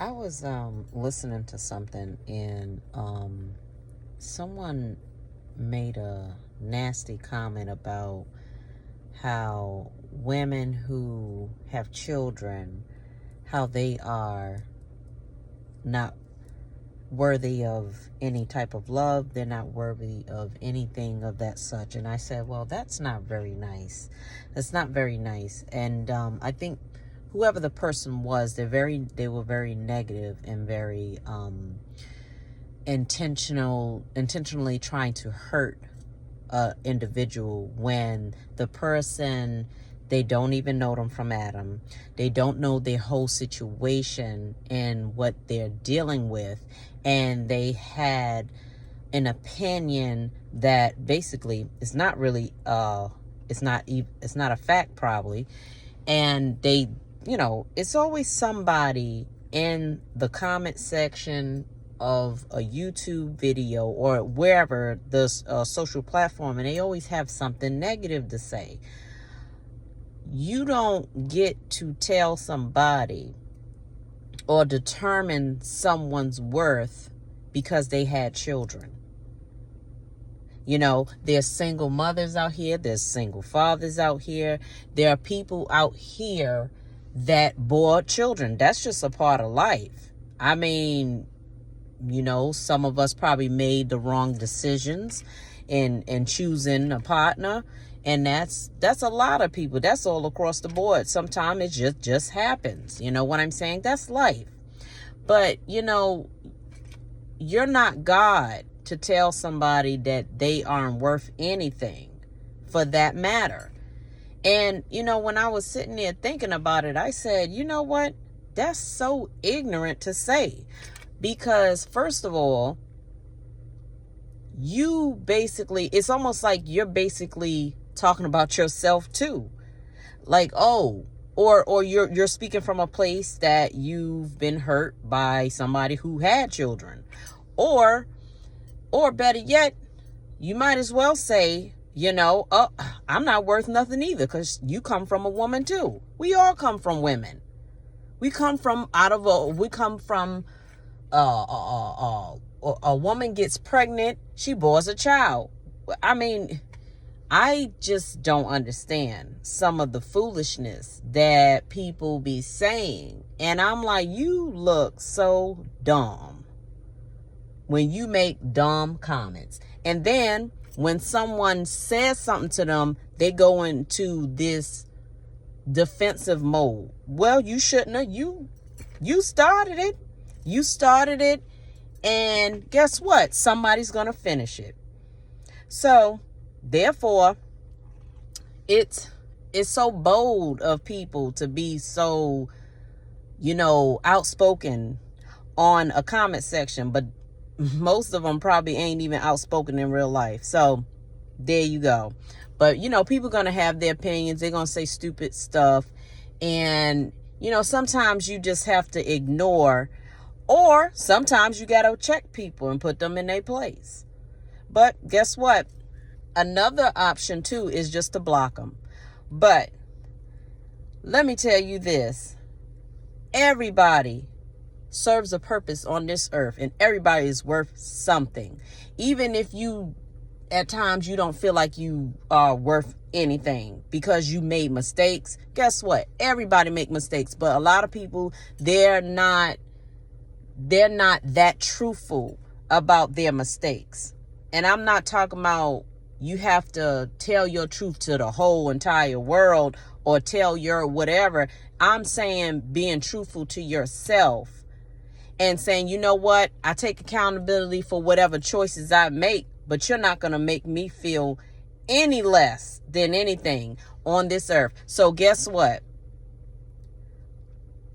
I was listening to something and someone made a nasty comment about how women who have children, how they are not worthy of any type of love. They're not worthy of anything of that such. And I said, well, that's not very nice. That's not very nice. And I think whoever the person was, they were very negative and very intentionally trying to hurt a individual when the person, they don't even know them from Adam. They don't know their whole situation and what they're dealing with. And they had an opinion that basically is not really, it's not a fact probably. And they, it's always somebody in the comment section of a YouTube video or wherever the social platform, and they always have something negative to say. You don't get to tell somebody or determine someone's worth because they had children. There's single mothers out here. There's single fathers out here. There are people out here that bore children. That's just a part of life. I mean, some of us probably made the wrong decisions in choosing a partner. And that's a lot of people. That's all across the board. Sometimes it just happens. You know what I'm saying? That's life. But, you're not God to tell somebody that they aren't worth anything for that matter. And, when I was sitting there thinking about it, I said, you know what? That's so ignorant to say. Because, first of all, it's almost like you're basically talking about yourself too. Like, or you're speaking from a place that you've been hurt by somebody who had children. Or better yet, you might as well say, I'm not worth nothing either, because you come from a woman too. We all come from women. We come from a woman gets pregnant, she bores a child. I mean, I just don't understand some of the foolishness that people be saying. And I'm like, you look so dumb when you make dumb comments. And then when someone says something to them, they go into this defensive mode. Well, you shouldn't have. You started it. You started it. And guess what? Somebody's going to finish it. So, therefore, it's so bold of people to be so, outspoken on a comment section. But most of them probably ain't even outspoken in real life. So, there you go. But, people are going to have their opinions. They're going to say stupid stuff. And, sometimes you just have to ignore. Or sometimes you got to check people and put them in their place. But guess what? Another option too is just to block them. But let me tell you this. Everybody serves a purpose on this earth, and everybody is worth something. Even if at times you don't feel like you are worth anything because you made mistakes. Guess what? Everybody make mistakes, but a lot of people, they're not that truthful about their mistakes. And I'm not talking about you have to tell your truth to the whole entire world or tell your whatever. I'm saying being truthful to yourself and saying, you know what? I take accountability for whatever choices I make, but you're not going to make me feel any less than anything on this earth. So guess what?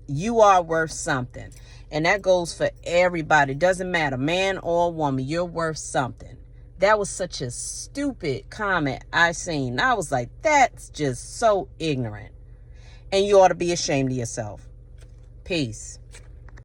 You are worth something. And that goes for everybody. Doesn't matter, man or woman, you're worth something. That was such a stupid comment I seen. I was like, that's just so ignorant. And you ought to be ashamed of yourself. Peace.